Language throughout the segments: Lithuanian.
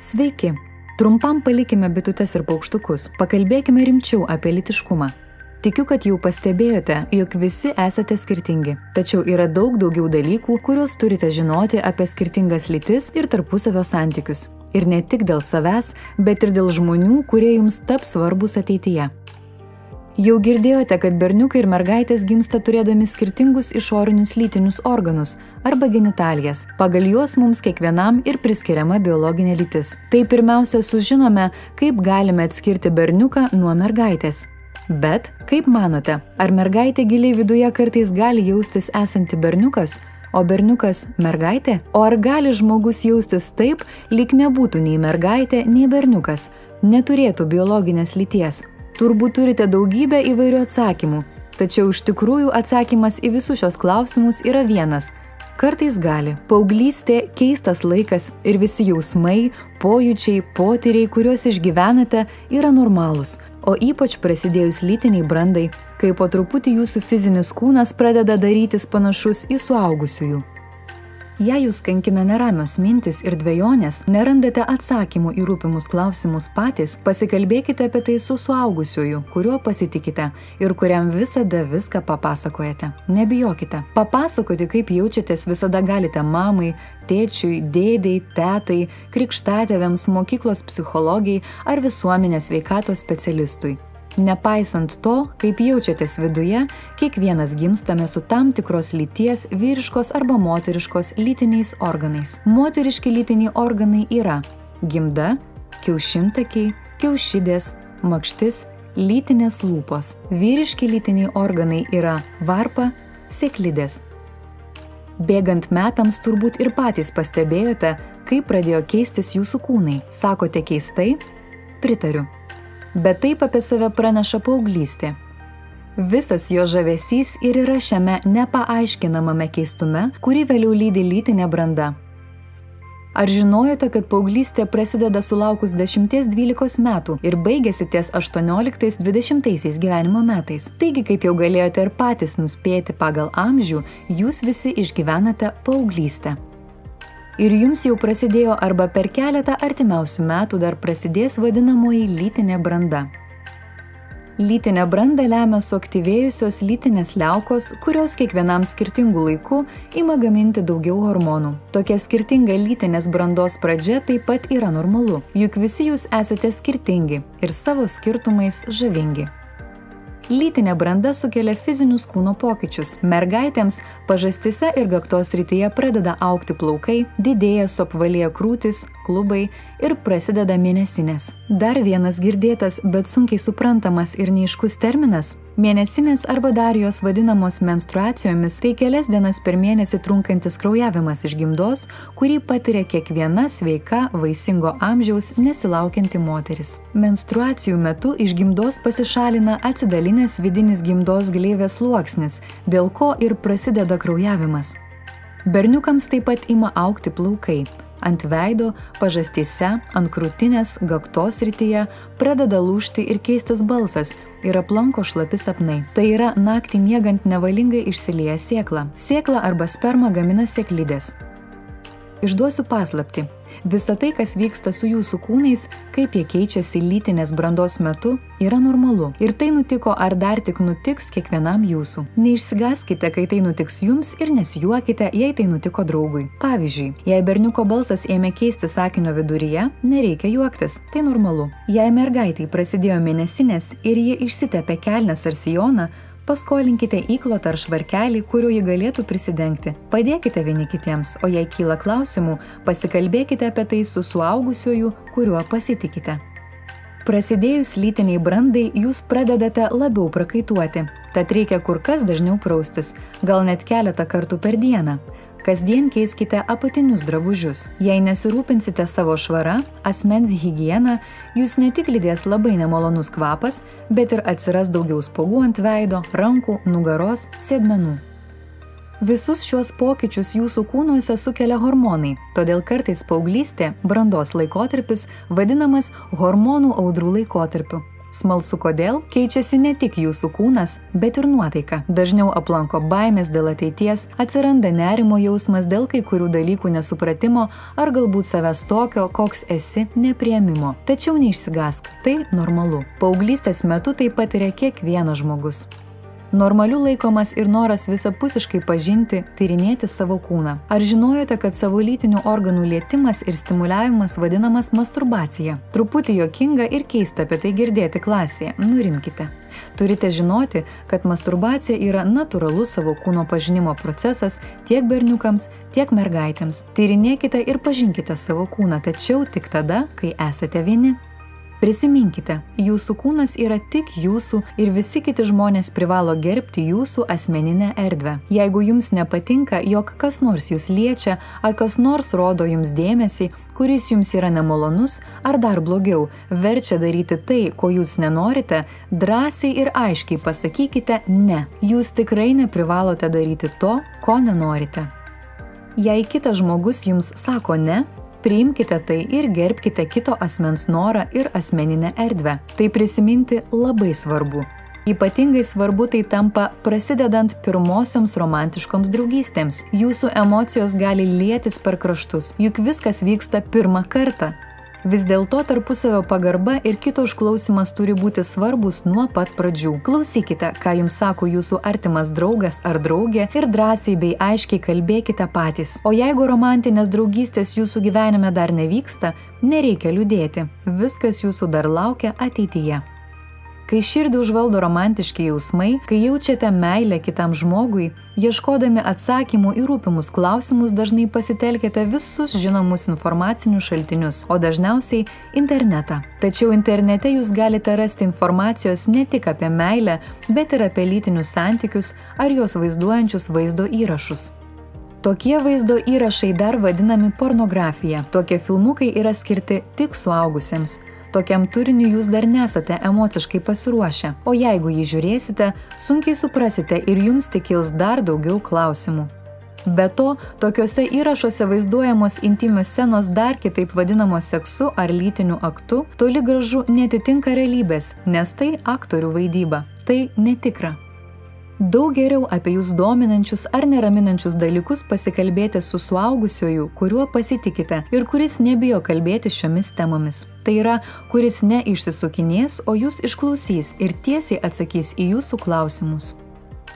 Sveiki! Trumpam palikime bitutes ir paukštukus, pakalbėkime rimčiau apie lytiškumą. Tikiu, kad jau pastebėjote, jog visi esate skirtingi, tačiau yra daug daugiau dalykų, kuriuos turite žinoti apie skirtingas lytis ir tarpusavio santykius. Ir ne tik dėl savęs, bet ir dėl žmonių, kurie jums taps svarbus ateityje. Jau girdėjote, kad berniukai ir mergaitės gimsta turėdami skirtingus išorinius lytinius organus arba genitalijas. Pagal juos mums kiekvienam ir priskiriama biologinė lytis. Tai pirmiausia sužinome, kaip galime atskirti berniuką nuo mergaitės. Bet, kaip manote, ar mergaitė giliai viduje kartais gali jaustis esanti berniukas, o berniukas mergaitė? O ar gali žmogus jaustis taip, lyg nebūtų nei mergaitė, nei berniukas, neturėtų biologinės lyties? Turbūt turite daugybę įvairių atsakymų, tačiau iš tikrųjų atsakymas į visus šios klausimus yra vienas. Kartais gali. Paauglystė keistas laikas ir visi jausmai, pojūčiai, potyriai, kuriuos išgyvenate, yra normalūs, o ypač prasidėjus lytiniai brandai, kai po truputį jūsų fizinis kūnas pradeda darytis panašus į suaugusiųjų. Jei jūs kankina neramios mintis ir dvejonės, nerandate atsakymų į rūpimus klausimus patys, pasikalbėkite apie tai su suaugusiuoju, kuriuo pasitikite ir kuriam visada viską papasakojate. Nebijokite. Papasakoti, kaip jaučiatės, visada galite mamai, tėčiui, dėdei, tetai, krikštatėviams, mokyklos psichologijai ar visuomenės sveikatos specialistui. Nepaisant to, kaip jaučiatės viduje, kiekvienas gimstame su tam tikros lyties vyriškos arba moteriškos lytiniais organais. Moteriški lytiniai organai yra gimda, kiaušintakiai, kiaušidės, makštis, lytinės lūpos. Vyriški lytiniai organai yra varpa, sėklidės. Bėgant metams turbūt ir patys pastebėjote, kaip pradėjo keistis jūsų kūnai. Sakote keistai? Pritariu. Bet taip apie save praneša paauglystė. Visas jo žavesys ir yra šiame nepaaiškinamame keistume, kurį vėliau lydi lytinė branda. Ar žinojote, kad paauglystė prasideda sulaukus 10-12 metų ir baigėsi ties 18-20 gyvenimo metais? Taigi, kaip jau galėjote ir patys nuspėti pagal amžių, jūs visi išgyvenate paauglystę. Ir jums jau prasidėjo arba per keletą artimiausių metų dar prasidės vadinamoji lytinė branda. Lytinę brandą lemia suaktyvėjusios lytinės liaukos, kurios kiekvienam skirtingų laikų ima gaminti daugiau hormonų. Tokia skirtinga lytinės brandos pradžia taip pat yra normalu, juk visi jūs esate skirtingi ir savo skirtumais žavingi. Lytinė branda sukelia fizinius kūno pokyčius. Mergaitėms pažastyse ir kaktos srityje pradeda augti plaukai, didėja suapvalėję krūtys, klubai ir prasideda mėnesinės. Dar vienas girdėtas, bet sunkiai suprantamas ir neaiškus terminas – mėnesinės arba dar jos vadinamos menstruacijomis, tai kelias dienas per mėnesį trunkantis kraujavimas iš gimdos, kurį patiria kiekviena sveika, vaisingo amžiaus nesilaukianti moteris. Menstruacijų metu iš gimdos pasišalina atsidalinęs vidinis gimdos gleivės sluoksnis, dėl ko ir prasideda kraujavimas. Berniukams taip pat ima augti plaukai. Ant veido, pažastyse, ant krūtinės, kaktos srityje pradeda lūžti ir keistis balsas ir aplanko šlapi sapnai. Tai yra naktį miegant nevalingai išsilieja sėkla. Sėkla arba sperma gamina sėklidės. Išduosiu paslaptį. Visa tai, kas vyksta su jūsų kūnais, kaip jie keičiasi lytinės brandos metu, yra normalu. Ir tai nutiko ar dar tik nutiks kiekvienam jūsų. Neišsigąskite, kai tai nutiks jums ir nesijuokite, jei tai nutiko draugui. Pavyzdžiui, jei berniuko balsas ėmė keisti sakinio viduryje, nereikia juoktis. Tai normalu. Jei mergaitai prasidėjo mėnesinės ir ji išsitepė kelnes ar sijoną, paskolinkite įklotą ar švarkelį, kuriuo ji galėtų prisidengti. Padėkite vieni kitiems, o jei kyla klausimų, pasikalbėkite apie tai su suaugusiuoju, kuriuo pasitikite. Prasidėjus lytiniai brandai, jūs pradedate labiau prakaituoti, tad reikia kur kas dažniau praustis, gal net keletą kartų per dieną. Kasdien keiskite apatinius drabužius. Jei nesirūpinsite savo švara, asmens higiena, jūs ne tik lydės labai nemalonus kvapas, bet ir atsiras daugiau spuogų ant veido, rankų, nugaros, sėdmenų. Visus šiuos pokyčius jūsų kūnuose sukelia hormonai, todėl kartais paauglystė, brandos laikotarpis, vadinamas hormonų audrų laikotarpiu. Smalsu kodėl? Keičiasi ne tik jūsų kūnas, bet ir nuotaika. Dažniau aplanko baimės dėl ateities, atsiranda nerimo jausmas dėl kai kurių dalykų nesupratimo ar galbūt savęs tokio, koks esi, nepriėmimo. Tačiau neišsigąsk, tai normalu. Paauglystės metu tai patiria kiekvienas žmogus. Normaliu laikomas ir noras visapusiškai pažinti, tyrinėti savo kūną. Ar žinojote, kad savo lytinių organų lietimas ir stimuliavimas vadinamas masturbacija? Truputį juokinga ir keista apie tai girdėti klasėje. Nurimkite. Turite žinoti, kad masturbacija yra natūralus savo kūno pažinimo procesas tiek berniukams, tiek mergaitėms. Tyrinėkite ir pažinkite savo kūną, tačiau tik tada, kai esate vieni. Prisiminkite, jūsų kūnas yra tik jūsų ir visi kiti žmonės privalo gerbti jūsų asmeninę erdvę. Jeigu jums nepatinka, jog kas nors jūs liečia ar kas nors rodo jums dėmesį, kuris jums yra nemalonus ar dar blogiau, verčia daryti tai, ko jūs nenorite, drąsiai ir aiškiai pasakykite ne. Jūs tikrai neprivalote daryti to, ko nenorite. Jei kitas žmogus jums sako ne, priimkite tai ir gerbkite kito asmens norą ir asmeninę erdvę. Tai prisiminti labai svarbu. Ypatingai svarbu tai tampa prasidedant pirmosioms romantiškoms draugystėms. Jūsų emocijos gali lietis per kraštus, juk viskas vyksta pirmą kartą. Vis dėlto tarpusavio pagarba ir kito išklausimas turi būti svarbus nuo pat pradžių. Klausykite, ką jums sako jūsų artimas draugas ar draugė ir drąsiai bei aiškiai kalbėkite patys. O jeigu romantinės draugystės jūsų gyvenime dar nevyksta, nereikia liūdėti. Viskas jūsų dar laukia ateityje. Kai širdį užvaldo romantiški jausmai, kai jaučiate meilę kitam žmogui, ieškodami atsakymų į rūpimus klausimus dažnai pasitelkite visus žinomus informacinius šaltinius, o dažniausiai internetą. Tačiau internete jūs galite rasti informacijos ne tik apie meilę, bet ir apie lytinius santykius ar juos vaizduojančius vaizdo įrašus. Tokie vaizdo įrašai dar vadinami pornografija. Tokie filmukai yra skirti tik suaugusiems. Tokiam turiniu jūs dar nesate emociškai pasiruošę, o jeigu jį žiūrėsite, sunkiai suprasite ir jums tik kils dar daugiau klausimų. Be to, tokiuose įrašuose vaizduojamos intymios scenos dar kitaip vadinamos seksu ar lytiniu aktu, toli gražu netitinka realybės, nes tai aktorių vaidyba, tai netikra. Daug geriau apie jūs dominančius ar neraminančius dalykus pasikalbėti su suaugusioju, kuriuo pasitikite ir kuris nebijo kalbėti šiomis temomis. Tai yra, kuris neišsisukinės, o jūs išklausys ir tiesiai atsakys į jūsų klausimus.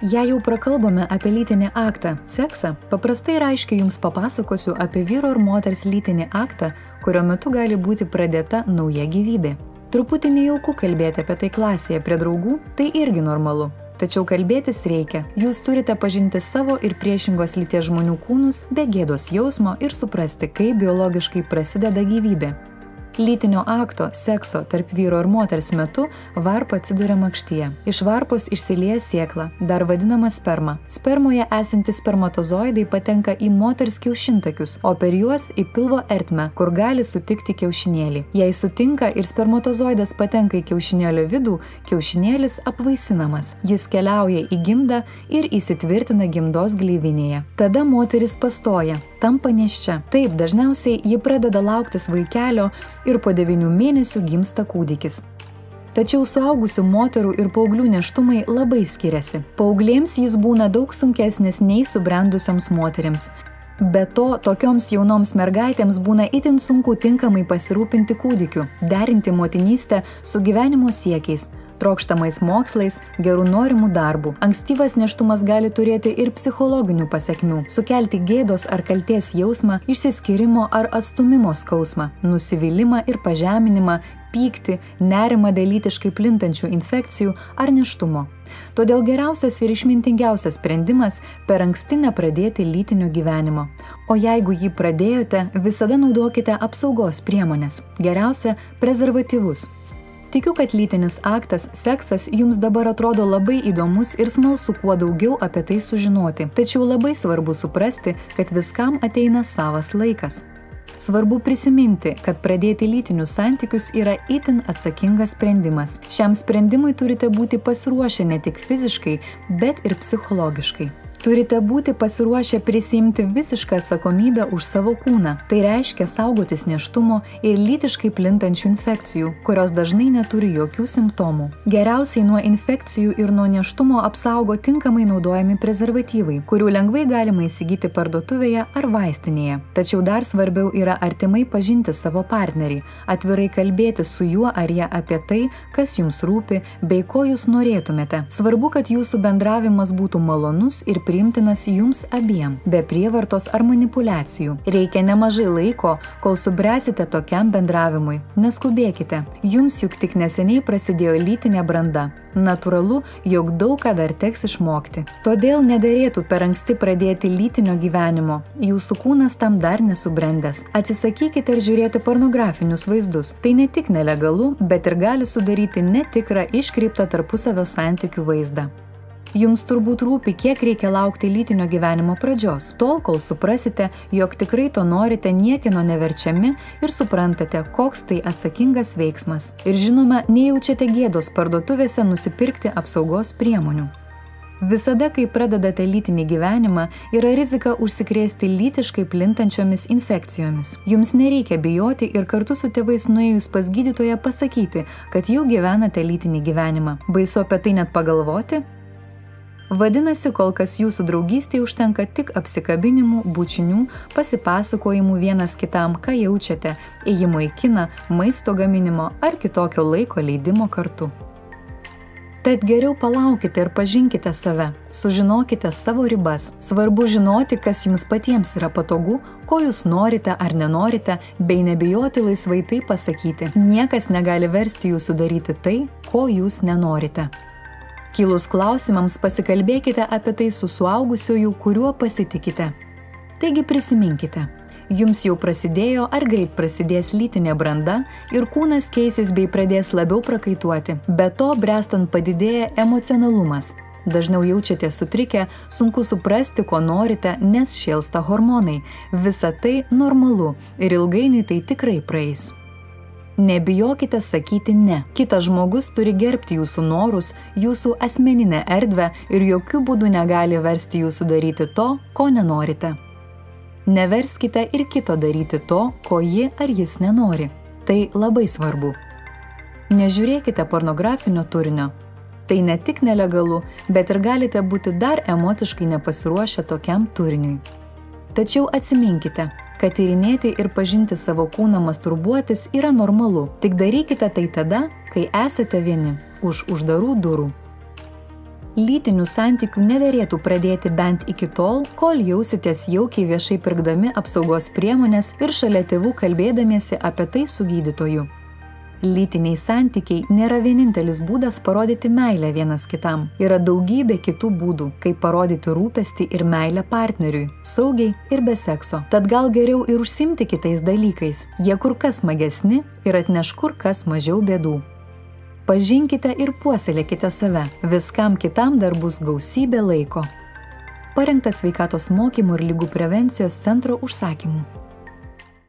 Jei jau prakalbame apie lytinį aktą, seksą, paprastai ir aiškiai jums papasakosiu apie vyro ir moters lytinį aktą, kurio metu gali būti pradėta nauja gyvybė. Truputį nejauku kalbėti apie tai klasėje prie draugų, tai irgi normalu. Tačiau kalbėtis reikia. Jūs turite pažinti savo ir priešingos lyties žmonių kūnus be gėdos jausmo ir suprasti, kaip biologiškai prasideda gyvybė. Lytinio akto, sekso tarp vyro ir moters metu varpa atsiduria makštyje. Iš varpos išsilieja sėkla, dar vadinama sperma. Spermoje esantys spermatozoidai patenka į moters kiaušintakius, o per juos į pilvo ertmę, kur gali sutikti kiaušinėlį. Jei sutinka ir spermatozoidas patenka į kiaušinėlio vidų, kiaušinėlis apvaisinamas. Jis keliauja į gimdą ir įsitvirtina gimdos gleivinėje. Tada moteris pastoja, tampa nėščia. Taip, dažniausiai ji pradeda lauktis vaikelio ir po 9 mėnesių gimsta kūdikis. Tačiau suaugusių moterų ir paauglių nėštumai labai skiriasi. Paauglėms jis būna daug sunkesnis nei subrendusioms moterims. Be to, tokioms jaunoms mergaitėms būna itin sunku tinkamai pasirūpinti kūdikiu, derinti motinystę su gyvenimo siekiais, trokštamais mokslais, gerų norimų darbų. Ankstyvas nėštumas gali turėti ir psichologinių pasekmių, sukelti gėdos ar kaltės jausmą, išsiskyrimo ar atstūmimo skausmą, nusivylimą ir pažeminimą, pyktį, nerimą dėl lytiškai plintančių infekcijų ar nėštumo. Todėl geriausias ir išmintingiausias sprendimas per anksti nepradėti lytinio gyvenimo. O jeigu jį pradėjote, visada naudokite apsaugos priemonės. Geriausia – prezervatyvus. Tikiu, kad lytinis aktas, seksas jums dabar atrodo labai įdomus ir smalsu kuo daugiau apie tai sužinoti. Tačiau labai svarbu suprasti, kad viskam ateina savas laikas. Svarbu prisiminti, kad pradėti lytinius santykius yra itin atsakingas sprendimas. Šiam sprendimui turite būti pasiruošę ne tik fiziškai, bet ir psichologiškai. Turite būti pasiruošę prisiimti visišką atsakomybę už savo kūną. Tai reiškia saugotis nėštumo ir lytiškai plintančių infekcijų, kurios dažnai neturi jokių simptomų. Geriausiai nuo infekcijų ir nuo nėštumo apsaugo tinkamai naudojami prezervatyvai, kurių lengvai galima įsigyti parduotuvėje ar vaistinėje. Tačiau dar svarbiau yra artimai pažinti savo partnerį, atvirai kalbėti su juo ar ją apie tai, kas jums rūpi, bei ko jūs norėtumėte. Svarbu, kad jūsų bendravimas būtų malonus ir priimtinas jums abiem, be prievartos ar manipulacijų. Reikia nemažai laiko, kol subręsite tokiam bendravimui. Neskubėkite, jums juk tik neseniai prasidėjo lytinė branda. Natūralu, jog daug ką dar teks išmokti. Todėl nederėtų per anksti pradėti lytinio gyvenimo. Jūsų kūnas tam dar nesubrendęs. Atsisakykite ir žiūrėti pornografinius vaizdus. Tai ne tik nelegalu, bet ir gali sudaryti netikrą iškreiptą tarpusavio santykių vaizdą. Jums turbūt rūpi, kiek reikia laukti lytinio gyvenimo pradžios, tol, kol suprasite, jog tikrai to norite niekieno neverčiami ir suprantate, koks tai atsakingas veiksmas. Ir žinoma, nejaučiate gėdos parduotuvėse nusipirkti apsaugos priemonių. Visada, kai pradedate lytinį gyvenimą, yra rizika užsikrėsti lytiškai plintančiomis infekcijomis. Jums nereikia bijoti ir kartu su tėvais nuėjus pas gydytoją pasakyti, kad jau gyvenate lytinį gyvenimą. Baisu apie tai net pagalvoti? Vadinasi, kol kas jūsų draugystėje užtenka tik apsikabinimų, bučinių, pasipasakojimų vienas kitam, ką jaučiate, ėjimo į kiną, maisto gaminimo ar kitokio laiko leidimo kartu. Tad geriau palaukite ir pažinkite save, sužinokite savo ribas. Svarbu žinoti, kas jums patiems yra patogu, ko jūs norite ar nenorite, bei nebijoti laisvai tai pasakyti. Niekas negali versti jūsų daryti tai, ko jūs nenorite. Kilus klausimams pasikalbėkite apie tai su suaugusiuoju, kuriuo pasitikite. Taigi prisiminkite, jums jau prasidėjo ar greit prasidės lytinė branda ir kūnas keisis bei pradės labiau prakaituoti. Be to, bręstant padidėja emocionalumas. Dažniau jaučiatės sutrikę, sunku suprasti, ko norite, nes šėlsta hormonai. Visa tai normalu ir ilgainiui tai tikrai praeis. Nebijokite sakyti ne. Kitas žmogus turi gerbti jūsų norus, jūsų asmeninę erdvę ir jokių būdų negali versti jūsų daryti to, ko nenorite. Neverskite ir kito daryti to, ko ji ar jis nenori. Tai labai svarbu. Nežiūrėkite pornografinio turinio. Tai ne tik nelegalu, bet ir galite būti dar emociškai nepasiruošę tokiam turiniui. Tačiau atsiminkite, kad tyrinėti ir pažinti savo kūną masturbuotis yra normalu. Tik darykite tai tada, kai esate vieni, už uždarų durų. Lytinių santykių nederėtų pradėti bent iki tol, kol jausitės jaukiai viešai pirkdami apsaugos priemonės ir šalia tėvų kalbėdamiesi apie tai su gydytoju. Lytiniai santykiai nėra vienintelis būdas parodyti meilę vienas kitam. Yra daugybė kitų būdų, kaip parodyti rūpestį ir meilę partneriui, saugiai ir be sekso. Tad gal geriau ir užsiimti kitais dalykais. Jie kur kas smagesni ir atneš kur kas mažiau bėdų. Pažinkite ir puoselėkite save. Viskam kitam dar bus gausybė laiko. Parengtas Sveikatos mokymų ir ligų prevencijos centro užsakymu.